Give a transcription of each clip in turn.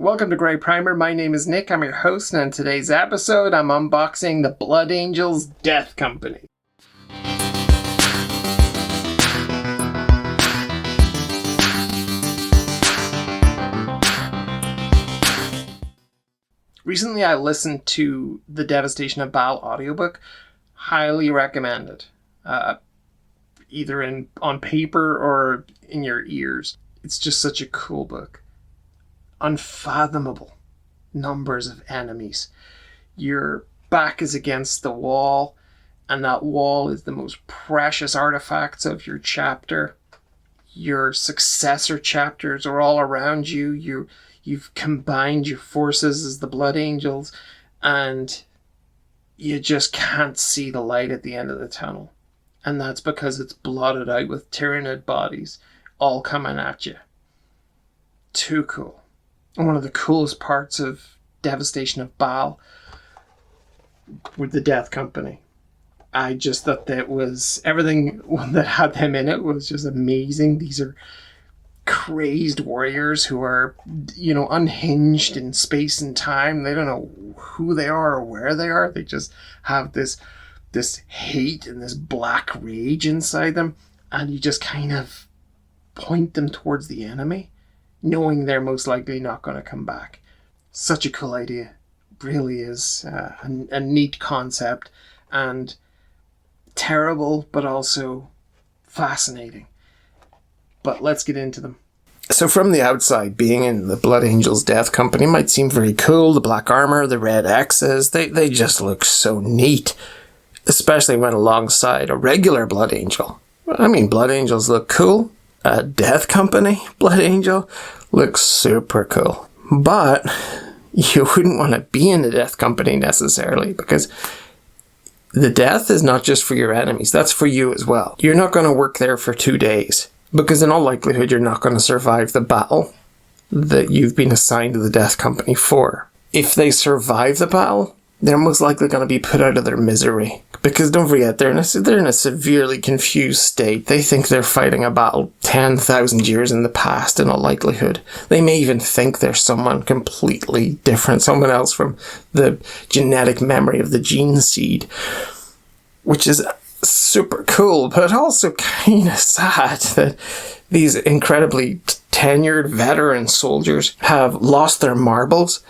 welcome to Grey Primer. My name is Nick, I'm your host, and in today's episode I'm unboxing the Blood Angels Death Company. Recently I listened to the Devastation of Baal audiobook. Highly recommend it. Either on paper or in your ears. It's just such a cool book. Unfathomable numbers of enemies. Your back is against the wall, and that wall is the most precious artifacts of your chapter. Your successor chapters are all around you. You've combined your forces as the Blood Angels, and you just can't see the light at the end of the tunnel. And that's because it's blotted out with Tyranid bodies all coming at you. Too cool. And one of the coolest parts of Devastation of Baal with the Death Company. I just thought that was everything that had them in it was just amazing. These are crazed warriors who are, unhinged in space and time. They don't know who they are or where they are. They just have this hate and this black rage inside them, and you just kind of point them towards the enemy, knowing they're most likely not going to come back. Such a cool idea. Really is a neat concept, and terrible, but also fascinating. But let's get into them. So from the outside, being in the Blood Angels Death Company might seem very cool. The black armor, the red X's, they just look so neat. Especially when alongside a regular Blood Angel. I mean, Blood Angels look cool. A Death Company Blood Angel looks super cool. But you wouldn't want to be in the Death Company necessarily, because the death is not just for your enemies, that's for you as well. You're not going to work there for 2 days, because in all likelihood you're not going to survive the battle that you've been assigned to the Death Company for. If they survive the battle, they're most likely going to be put out of their misery. Because don't forget, they're in a severely confused state. They think they're fighting a battle 10,000 years in the past in all likelihood. They may even think they're someone completely different, someone else from the genetic memory of the gene seed. Which is super cool, but also kind of sad that these incredibly tenured veteran soldiers have lost their marbles.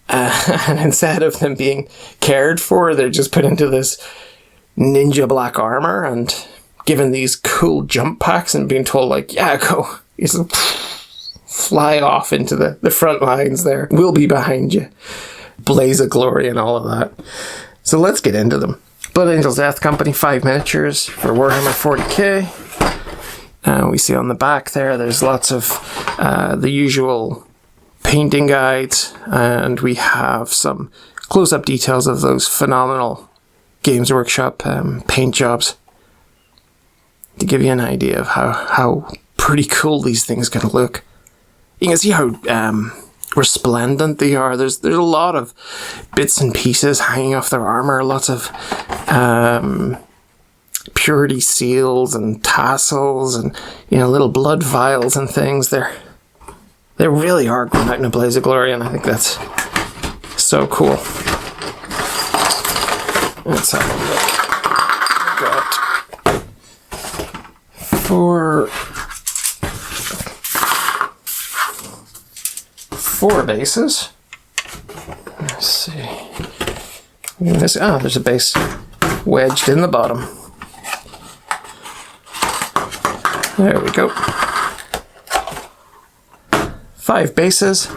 And instead of them being cared for, they're just put into this ninja black armor and given these cool jump packs and being told, go. You just fly off into the front lines there. We'll be behind you. Blaze of glory and all of that. So let's get into them. Blood Angels Death Company, 5 miniatures for Warhammer 40k. We see on the back there's lots of the usual painting guides, and we have some close-up details of those phenomenal Games Workshop paint jobs to give you an idea of how pretty cool these things can look. You can see how resplendent they are. There's a lot of bits and pieces hanging off their armor, lots of purity seals and tassels and little blood vials and things. They really are going out in a blaze of glory, and I think that's so cool. Let's have a look. Got 4 bases. Let's see. There's a base wedged in the bottom. There we go. 5 bases,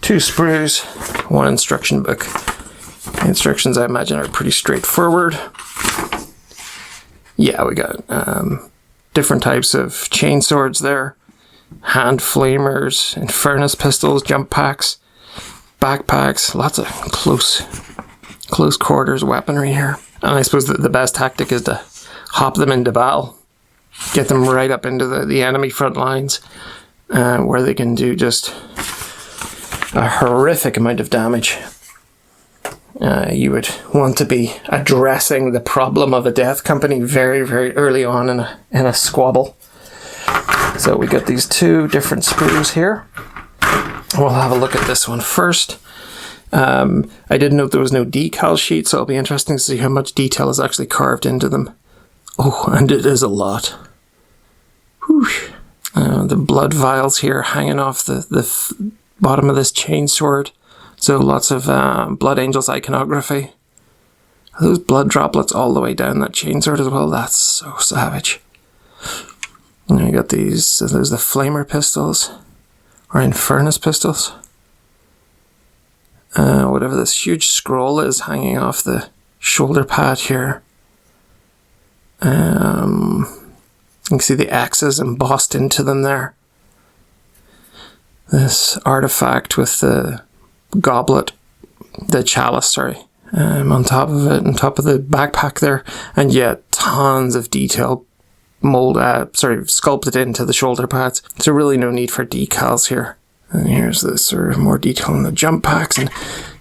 2 sprues, 1 instruction book. The instructions, I imagine, are pretty straightforward. Yeah, we got different types of chainswords there, hand flamers, infernus pistols, jump packs, backpacks, lots of close quarters weaponry here. And I suppose that the best tactic is to hop them into battle, get them right up into the enemy front lines. Where they can do just a horrific amount of damage. You would want to be addressing the problem of a Death Company very, very early on in a squabble. So we got these 2 different sprues here. We'll have a look at this one first. I didn't know there was no decal sheet, so it'll be interesting to see how much detail is actually carved into them. Oh, and it is a lot. Whew. The blood vials here hanging off the bottom of this chainsword. So lots of Blood Angels iconography. Those blood droplets all the way down that chainsword as well. That's so savage. And you got these, so there's the flamer pistols, or infernus pistols. Whatever this huge scroll is hanging off the shoulder pad here. You can see the axes embossed into them there. This artifact with the goblet, the chalice, sorry, on top of it, on top of the backpack there, and yet tons of detail sculpted into the shoulder pads. So really no need for decals here. And here's this sort of more detail in the jump packs, and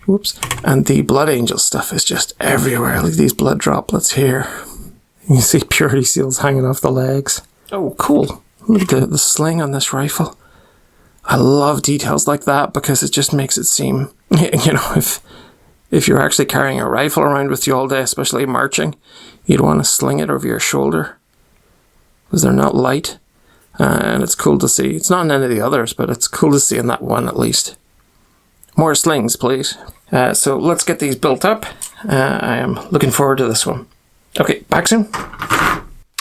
whoops, and the Blood Angel stuff is just everywhere. Look at these blood droplets here. You see purity seals hanging off the legs. Oh, cool. Look at the sling on this rifle. I love details like that because it just makes it seem, you know, if you're actually carrying a rifle around with you all day, especially marching, you'd want to sling it over your shoulder because they're not light. And it's cool to see. It's not in any of the others, but it's cool to see in that one at least. More slings, please. So let's get these built up. I am looking forward to this one. Okay, back soon.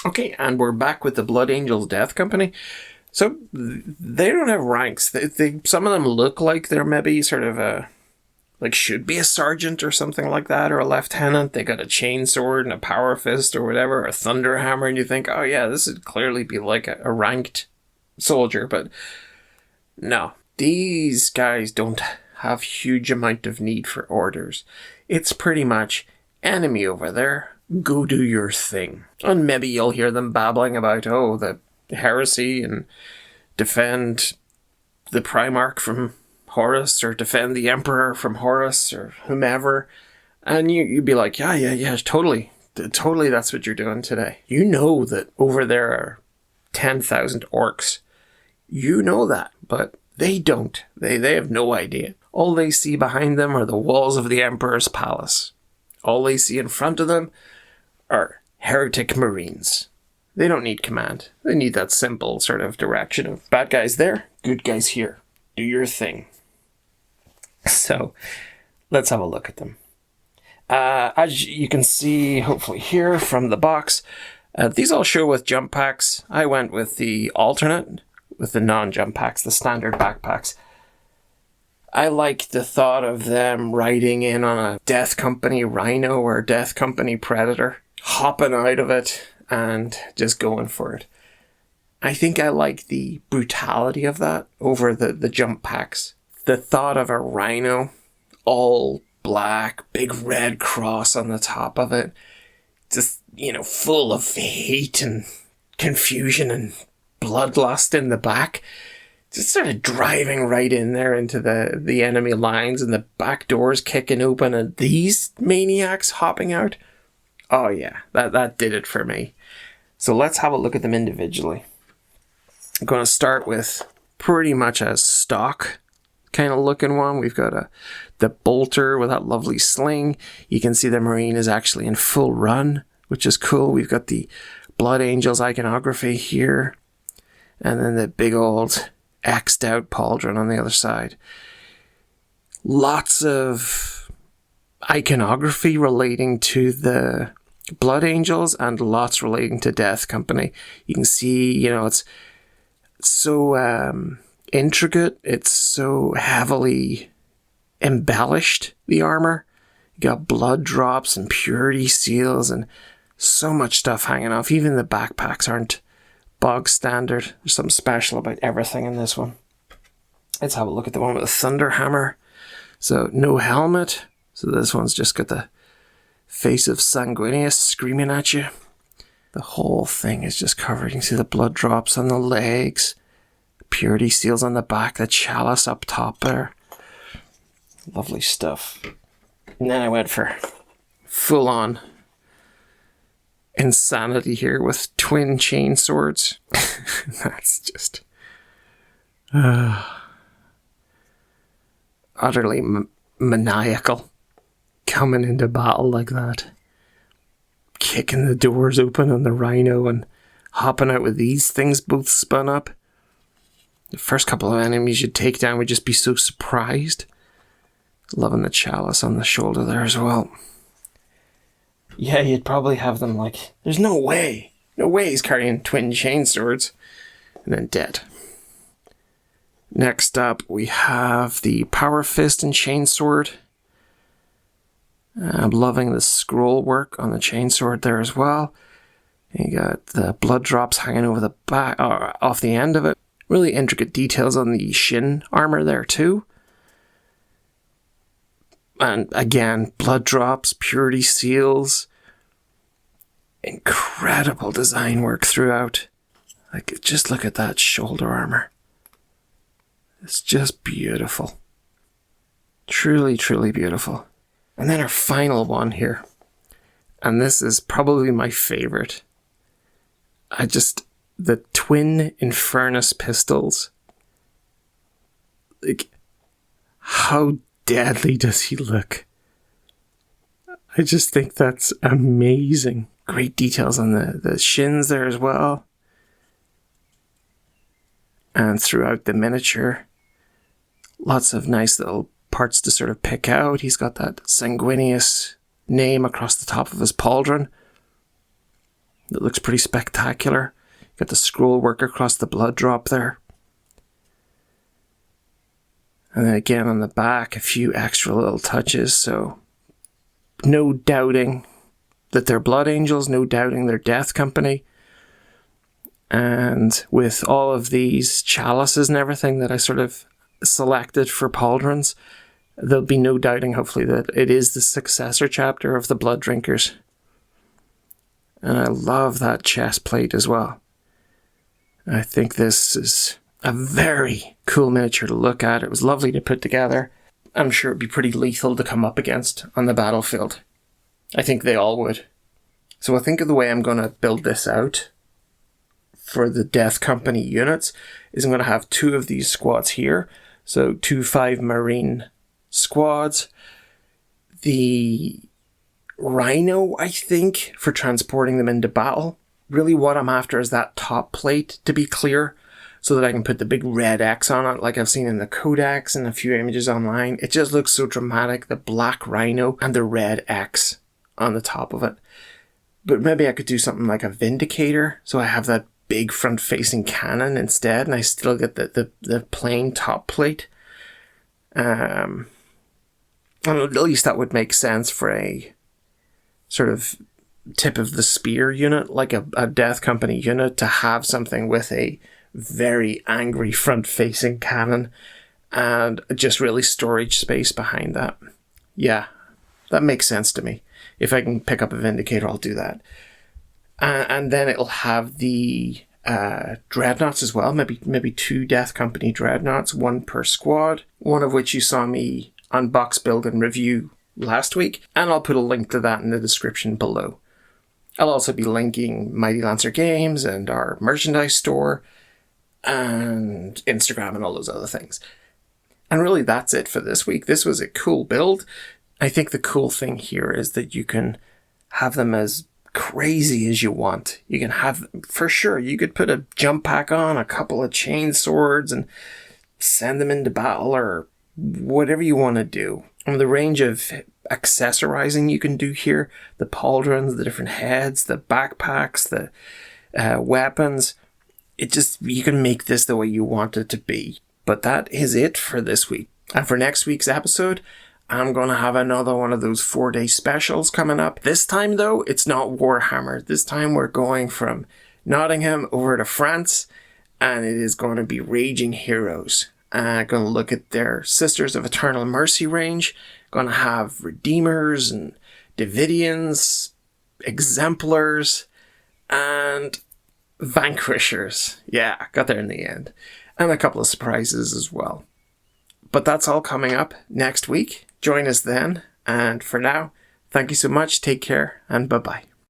Okay, and we're back with the Blood Angels Death Company. So they don't have ranks. Some of them look like they're maybe sort of like should be a sergeant or something like that, or a lieutenant. They got a chainsword and a power fist or whatever, a thunder hammer, and you think, oh yeah, this would clearly be like a ranked soldier, but no. These guys don't have huge amount of need for orders. It's pretty much enemy over there, go do your thing. And maybe you'll hear them babbling about, oh, the heresy and defend the Primarch from Horus, or defend the Emperor from Horus, or whomever, and you'd be like, yeah, totally that's what you're doing today. You know that over there are 10,000 orcs. You know that, but they don't. They have no idea. All they see behind them are the walls of the Emperor's palace. All they see in front of them are heretic marines. They don't need command. They need that simple sort of direction of bad guys there, good guys here. Do your thing. So, let's have a look at them. As you can see, hopefully here from the box, these all show with jump packs. I went with the alternate, with the non-jump packs, the standard backpacks. I like the thought of them riding in on a Death Company Rhino or Death Company Predator, hopping out of it and just going for it. I think I like the brutality of that over the jump packs. The thought of a rhino, all black, big red cross on the top of it, just, you know, full of hate and confusion and bloodlust in the back, just sort of driving right in there into the enemy lines, and the back doors kicking open and these maniacs hopping out. Oh yeah, that did it for me. So let's have a look at them individually. I'm going to start with pretty much a stock kind of looking one. We've got the bolter with that lovely sling. You can see the Marine is actually in full run, which is cool. We've got the Blood Angels iconography here, and then the big old X'd out pauldron on the other side. Lots of iconography relating to the Blood Angels and lots relating to Death Company. You can see, you know, it's so intricate. It's so heavily embellished, the armor. You got blood drops and purity seals and so much stuff hanging off. Even the backpacks aren't bog standard. There's something special about everything in this one. Let's have a look at the one with the thunder hammer. So no helmet. So this one's just got the face of Sanguinius screaming at you. The whole thing is just covered. You can see the blood drops on the legs, purity seals on the back, the chalice up top there. Lovely stuff. And then I went for full on insanity here with twin chainswords. That's just... utterly maniacal coming into battle like that. Kicking the doors open on the Rhino and hopping out with these things both spun up. The first couple of enemies you'd take down would just be so surprised. Loving the chalice on the shoulder there as well. Yeah, you'd probably have them like, there's no way. No way he's carrying twin chainswords. And then dead. Next up, we have the Power Fist and Chainsword. I'm loving the scroll work on the chainsword there as well. You got the blood drops hanging over the back, off the end of it. Really intricate details on the shin armor there too. And again, blood drops, purity seals. Incredible design work throughout. Like, just look at that shoulder armor. It's just beautiful. Truly, truly beautiful. And then our final one here. And this is probably my favorite. The twin Infernus pistols. Like, how deadly does he look? I just think that's amazing. Great details on the shins there as well. And throughout the miniature. Lots of nice little parts to sort of pick out. He's got that sanguineous name across the top of his pauldron. That looks pretty spectacular. Got the scroll work across the blood drop there. And then again on the back, a few extra little touches. So no doubting that they're blood angels, no doubting they're death company. And with all of these chalices and everything that I sort of selected for pauldrons, there'll be no doubting, hopefully, that it is the successor chapter of the Blood Drinkers. And I love that chest plate as well. I think this is a very cool miniature to look at. It was lovely to put together. I'm sure it'd be pretty lethal to come up against on the battlefield. I think they all would. So I think of the way I'm going to build this out for the Death Company units is I'm going to have 2 of these squads here. So 2 5 Marine squads. The Rhino, I think, for transporting them into battle. Really what I'm after is that top plate to be clear so that I can put the big red X on it like I've seen in the codex and a few images online. It just looks so dramatic, the black Rhino and the red X on the top of it. But maybe I could do something like a Vindicator so I have that big front-facing cannon instead, and I still get the plain top plate. And at least that would make sense for a sort of tip of the spear unit, like a Death Company unit, to have something with a very angry front-facing cannon and just really storage space behind that. Yeah, that makes sense to me. If I can pick up a Vindicator, I'll do that. And then it'll have the Dreadnoughts as well. Maybe 2 Death Company Dreadnoughts, 1 per squad. One of which you saw me unbox, build, and review last week. And I'll put a link to that in the description below. I'll also be linking Mighty Lancer Games and our merchandise store and Instagram and all those other things. And really that's it for this week. This was a cool build. I think the cool thing here is that you can have them as crazy as you want. You can have, for sure, you could put a jump pack on, a couple of chain swords, and send them into battle, or whatever you want to do. And the range of accessorizing you can do here, the pauldrons, the different heads, the backpacks, the weapons, you can make this the way you want it to be. But that is it for this week. And for next week's episode, I'm going to have another one of those 4-day specials coming up. This time, though, it's not Warhammer. This time we're going from Nottingham over to France, and it is going to be Raging Heroes. Going to look at their Sisters of Eternal Mercy range. Going to have Redeemers and Davidians, Exemplars, and Vanquishers. Yeah, got there in the end. And a couple of surprises as well. But that's all coming up next week. Join us then. And for now, thank you so much. Take care and bye-bye.